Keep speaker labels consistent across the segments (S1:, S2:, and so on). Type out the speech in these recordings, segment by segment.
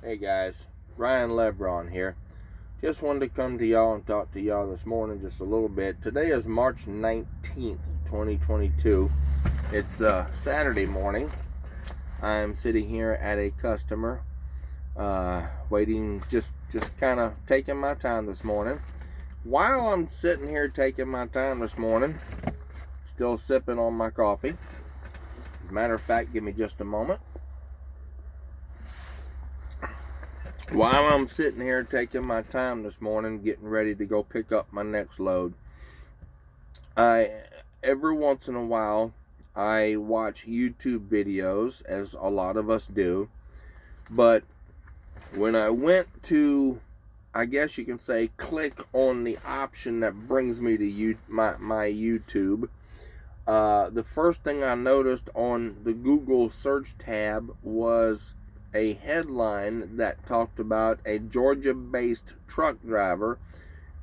S1: Hey guys, Ryan Lebron here. Just wanted to come to y'all and talk to y'all this morning just a little bit. Today is March 19th, 2022. It's Saturday morning. I'm sitting here at a customer, waiting, just kind of taking my time this morning. While I'm sitting here taking my time this morning, still sipping on my coffee. As a matter of fact, give me just a moment. While I'm sitting here taking my time this morning, getting ready to go pick up my next load, every once in a while, I watch YouTube videos, as a lot of us do. But when I went to, I guess you can say, click on the option that brings me to my YouTube, the first thing I noticed on the Google search tab was a headline that talked about a Georgia-based truck driver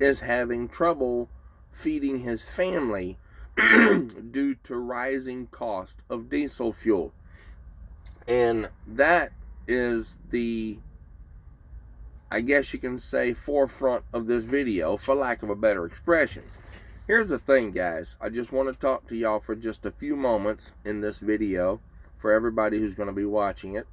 S1: is having trouble feeding his family due to rising cost of diesel fuel. And that is the, I guess you can say, forefront of this video, for lack of a better expression. Here's the thing, guys. I just want to talk to y'all for just a few moments in this video, for everybody who's going to be watching it.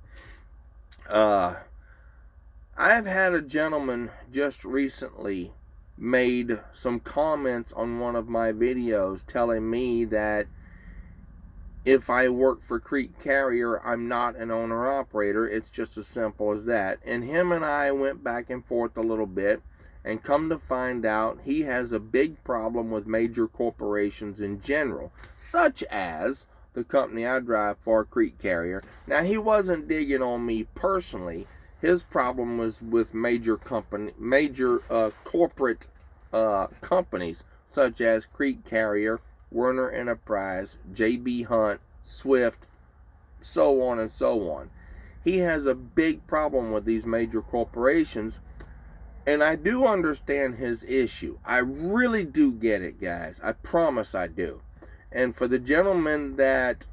S1: I've had a gentleman just recently made some comments on one of my videos telling me that if I work for Creek Carrier, I'm not an owner-operator. It's just as simple as that. And him and I went back and forth a little bit, and come to find out he has a big problem with major corporations in general, such as the company I drive for, Creek Carrier. Now, he wasn't digging on me personally. His problem was with major corporate companies such as Creek Carrier, Werner Enterprise, J.B. Hunt, Swift, so on and so on. He has a big problem with these major corporations, and I do understand his issue. I really do get it, guys. I promise I do. And for the gentleman that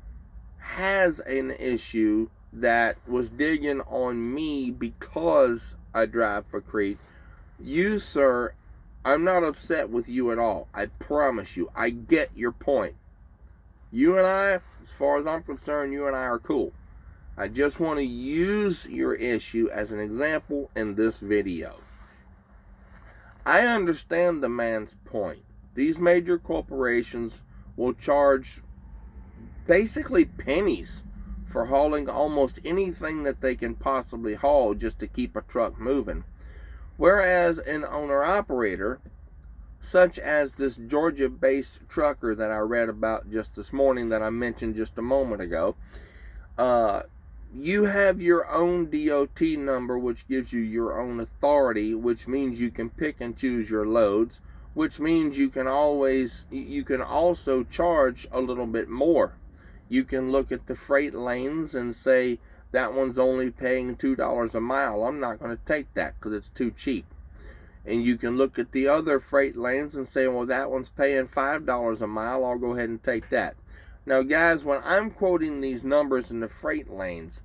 S1: has an issue that was digging on me because I drive for Creek, you, sir, I'm not upset with you at all. I promise you. I get your point. You and I, as far as I'm concerned, you and I are cool. I just want to use your issue as an example in this video. I understand the man's point. These major corporations will charge basically pennies for hauling almost anything that they can possibly haul just to keep a truck moving. Whereas an owner-operator, such as this Georgia-based trucker that I read about just this morning, that I mentioned just a moment ago, you have your own DOT number, which gives you your own authority, which means you can pick and choose your loads, which means you can also charge a little bit more. You can look at the freight lanes and say, that one's only paying $2 a mile. I'm not going to take that because it's too cheap. And you can look at the other freight lanes and say, well, that one's paying $5 a mile. I'll go ahead and take that. Now, guys, when I'm quoting these numbers in the freight lanes,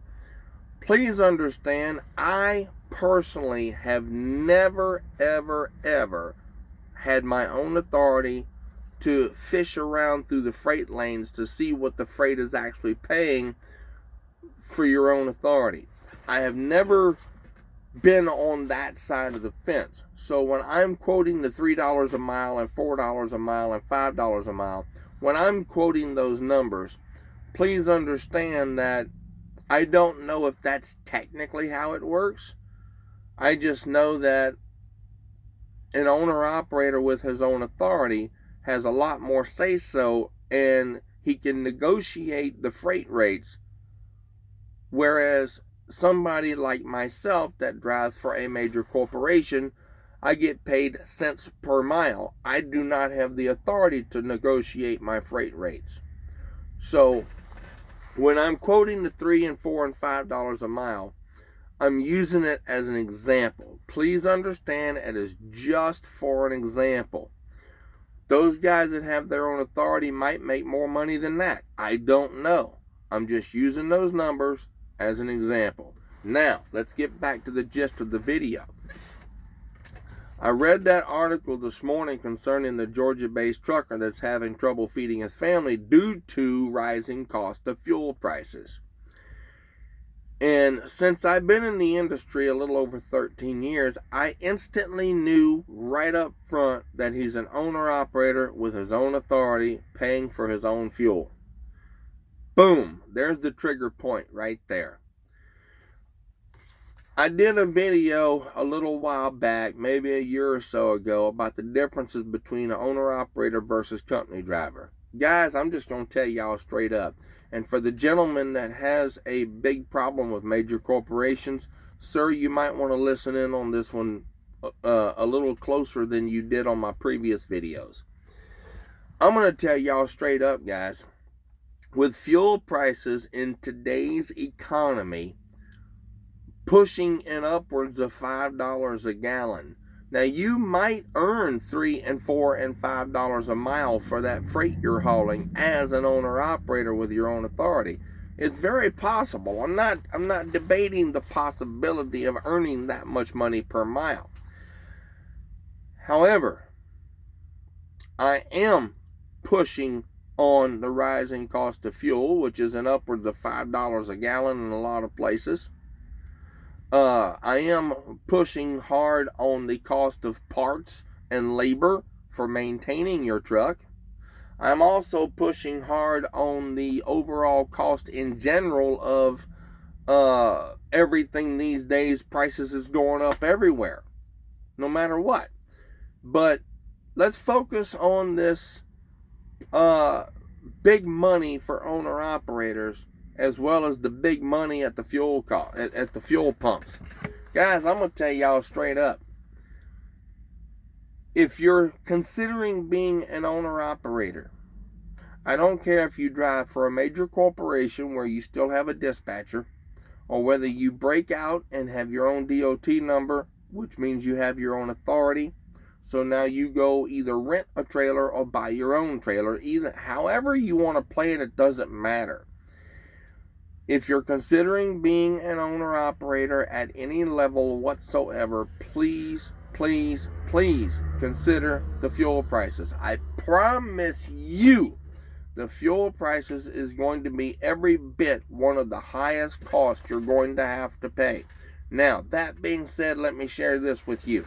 S1: please understand, I personally have never, ever, ever had my own authority to fish around through the freight lanes to see what the freight is actually paying for your own authority. I have never been on that side of the fence. So when I'm quoting the $3 a mile and $4 a mile and $5 a mile, when I'm quoting those numbers, please understand that I don't know if that's technically how it works. I just know that an owner-operator with his own authority has a lot more say-so, and he can negotiate the freight rates, whereas somebody like myself that drives for a major corporation, I get paid cents per mile. I do not have the authority to negotiate my freight rates. So when I'm quoting the $3 and $4 and $5 a mile, I'm using it as an example. Please understand, it is just for an example. Those guys that have their own authority might make more money than that. I don't know. I'm just using those numbers as an example. Now, let's get back to the gist of the video. I read that article this morning concerning the Georgia-based trucker that's having trouble feeding his family due to rising cost of fuel prices. And since I've been in the industry a little over 13 years, I instantly knew right up front that he's an owner-operator with his own authority, paying for his own fuel. Boom, there's the trigger point right there. I did a video a little while back, maybe a year or so ago, about the differences between an owner-operator versus company driver. Guys, I'm just going to tell y'all straight up. And for the gentleman that has a big problem with major corporations, sir, you might want to listen in on this one a little closer than you did on my previous videos. I'm going to tell y'all straight up, guys, with fuel prices in today's economy pushing in upwards of $5 a gallon. Now, you might earn $3 and $4 and $5 a mile for that freight you're hauling as an owner-operator with your own authority. It's very possible. I'm not debating the possibility of earning that much money per mile. However, I am pushing on the rising cost of fuel, which is in upwards of $5 a gallon in a lot of places. I am pushing hard on the cost of parts and labor for maintaining your truck. I'm also pushing hard on the overall cost in general of everything these days. Prices is going up everywhere, no matter what. But let's focus on this big money for owner-operators, as well as the big money at the fuel at the fuel pumps. Guys, I'm going to tell y'all straight up. If you're considering being an owner-operator, I don't care if you drive for a major corporation where you still have a dispatcher, or whether you break out and have your own DOT number, which means you have your own authority. So now you go either rent a trailer or buy your own trailer. Either, however you want to play it, it doesn't matter. If you're considering being an owner-operator at any level whatsoever, please, please, please consider the fuel prices. I promise you, the fuel prices is going to be every bit one of the highest costs you're going to have to pay. Now, that being said, let me share this with you.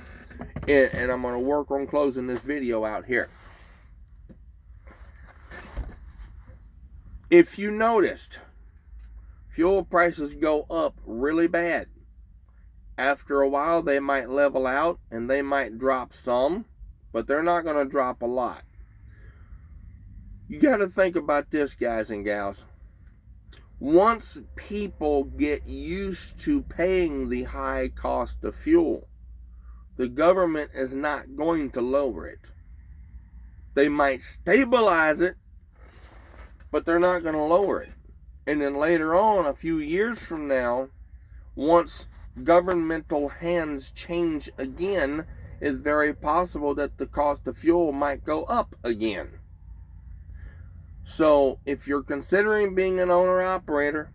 S1: And I'm going to work on closing this video out here. If you noticed, fuel prices go up really bad. After a while, they might level out and they might drop some, but they're not going to drop a lot. You got to think about this, guys and gals. Once people get used to paying the high cost of fuel, the government is not going to lower it. They might stabilize it, but they're not going to lower it. And then later on, a few years from now, once governmental hands change again, it's very possible that the cost of fuel might go up again. So if you're considering being an owner-operator,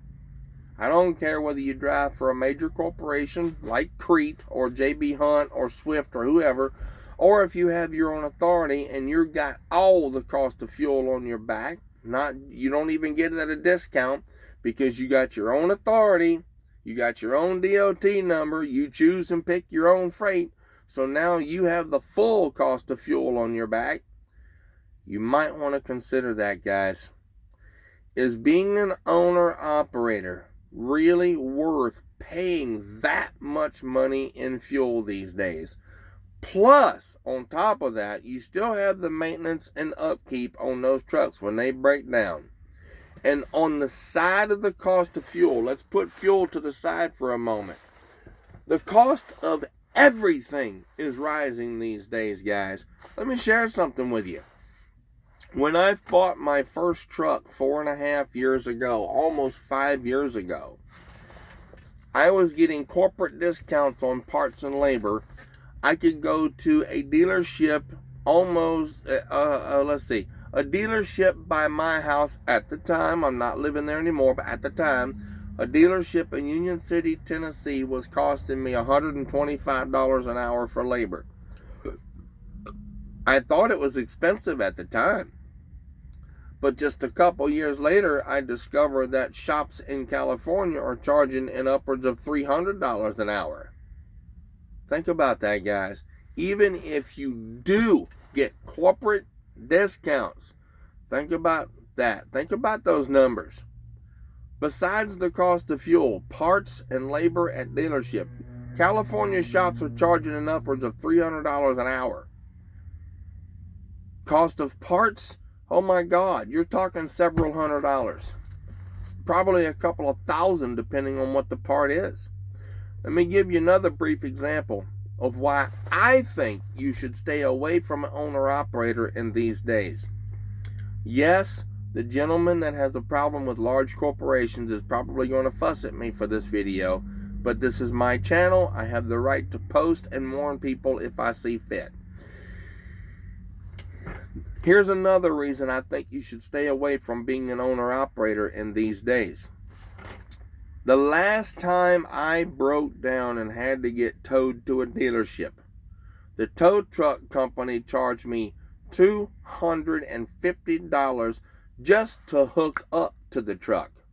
S1: I don't care whether you drive for a major corporation like Crete or JB Hunt or Swift or whoever, or if you have your own authority and you've got all the cost of fuel on your back. You don't even get it at a discount because you got your own authority, you got your own DOT number, you choose and pick your own freight, so now you have the full cost of fuel on your back. You might want to consider that, guys. Is being an owner-operator really worth paying that much money in fuel these days? Plus, on top of that, you still have the maintenance and upkeep on those trucks when they break down. And on the side of the cost of fuel, let's put fuel to the side for a moment. The cost of everything is rising these days, guys. Let me share something with you. When I bought my first truck 4.5 years ago, almost 5 years ago, I was getting corporate discounts on parts and labor. I could go to a dealership almost, a dealership by my house at the time. I'm not living there anymore, but at the time, A dealership in Union City, Tennessee was costing me $125 an hour for labor. I thought it was expensive at the time. But just a couple years later, I discovered that shops in California are charging in upwards of $300 an hour. Think about that, guys. Even if you do get corporate discounts, think about that. Think about those numbers. Besides the cost of fuel, parts, and labor at dealership, California shops are charging in upwards of $300 an hour. Cost of parts, oh my God, you're talking several $100s. Probably a couple of thousand depending on what the part is. Let me give you another brief example of why I think you should stay away from an owner-operator in these days. Yes, the gentleman that has a problem with large corporations is probably going to fuss at me for this video, but this is my channel. I have the right to post and warn people if I see fit. Here's another reason I think you should stay away from being an owner-operator in these days. The last time I broke down and had to get towed to a dealership, the tow truck company charged me $250 just to hook up to the truck.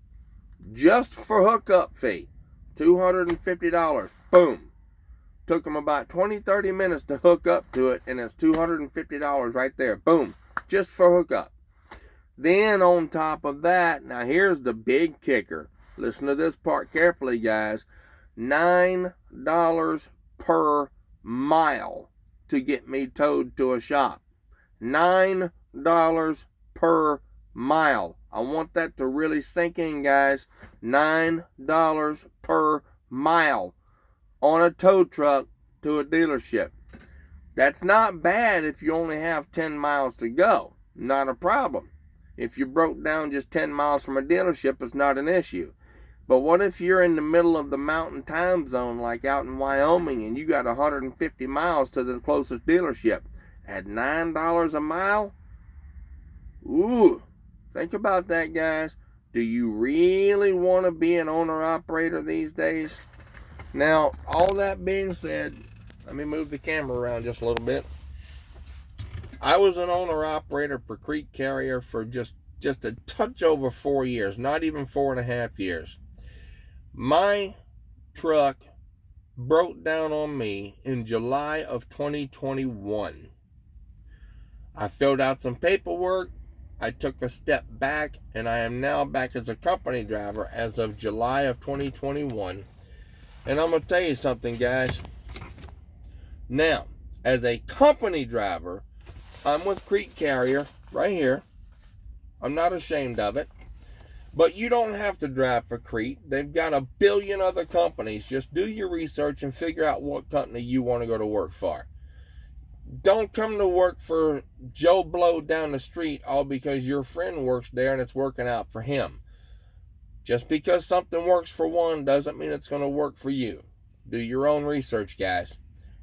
S1: Just for hookup fee. $250. Boom. Took them about 20-30 minutes to hook up to it, and it's $250 right there. Boom. Just for hookup. Then on top of that, now here's the big kicker. Listen to this part carefully, guys. $9 per mile to get me towed to a shop. $9 per mile. I want that to really sink in, guys. $9 per mile on a tow truck to a dealership. That's not bad if you only have 10 miles to go. Not a problem. If you broke down just 10 miles from a dealership, it's not an issue. But what if you're in the middle of the mountain time zone, like out in Wyoming, and you got 150 miles to the closest dealership at $9 a mile? Ooh, think about that, guys. Do you really want to be an owner-operator these days? Now, all that being said, let me move the camera around just a little bit. I was an owner-operator for Creek Carrier for just a touch over 4 years, not even 4.5 years. My truck broke down on me in July of 2021. I filled out some paperwork. I took a step back, and I am now back as a company driver as of July of 2021. And I'm going to tell you something, guys. Now, as a company driver, I'm with Creek Carrier right here. I'm not ashamed of it. But you don't have to drive for Creek. They've got a billion other companies. Just do your research and figure out what company you want to go to work for. Don't come to work for Joe Blow down the street all because your friend works there and it's working out for him. Just because something works for one doesn't mean it's going to work for you. Do your own research, guys.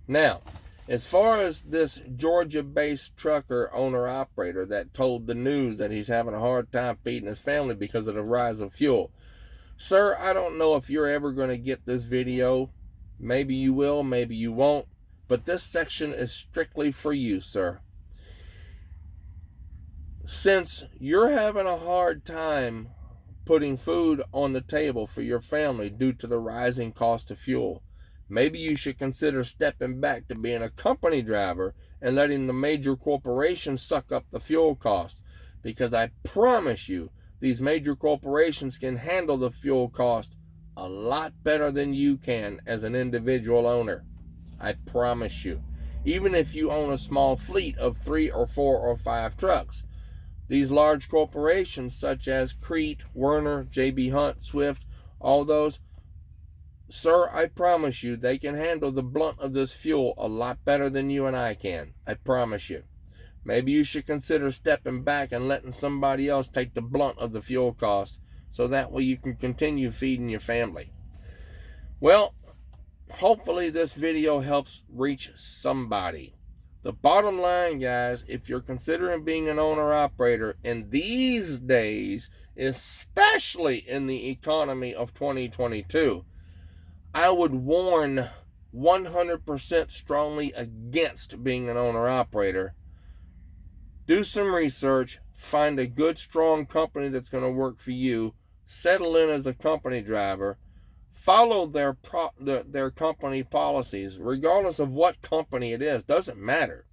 S1: Now, as far as this Georgia-based trucker owner-operator that told the news that he's having a hard time feeding his family because of the rise of fuel. Sir, I don't know if you're ever going to get this video. Maybe you will, maybe you won't. But this section is strictly for you, sir. Since you're having a hard time putting food on the table for your family due to the rising cost of fuel, maybe you should consider stepping back to being a company driver and letting the major corporations suck up the fuel cost. Because I promise you, these major corporations can handle the fuel cost a lot better than you can as an individual owner. I promise you. Even if you own a small fleet of 3 or 4 or 5 trucks. These large corporations such as Crete, Werner, J.B. Hunt, Swift, all those, sir, I promise you, they can handle the brunt of this fuel a lot better than you and I can. I promise you. Maybe you should consider stepping back and letting somebody else take the brunt of the fuel cost so that way you can continue feeding your family. Well, hopefully this video helps reach somebody. The bottom line, guys, if you're considering being an owner-operator in these days, especially in the economy of 2022. I would warn 100% strongly against being an owner-operator. Do some research, find a good, strong company that's going to work for you, settle in as a company driver, follow their company policies, regardless of what company it is, doesn't matter.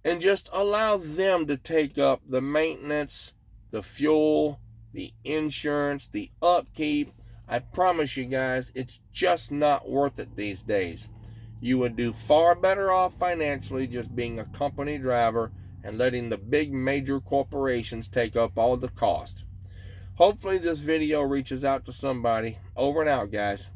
S1: And just allow them to take up the maintenance, the fuel, the insurance, the upkeep. I promise you guys, it's just not worth it these days. You would do far better off financially just being a company driver and letting the big major corporations take up all the cost. Hopefully this video reaches out to somebody. Over and out, guys.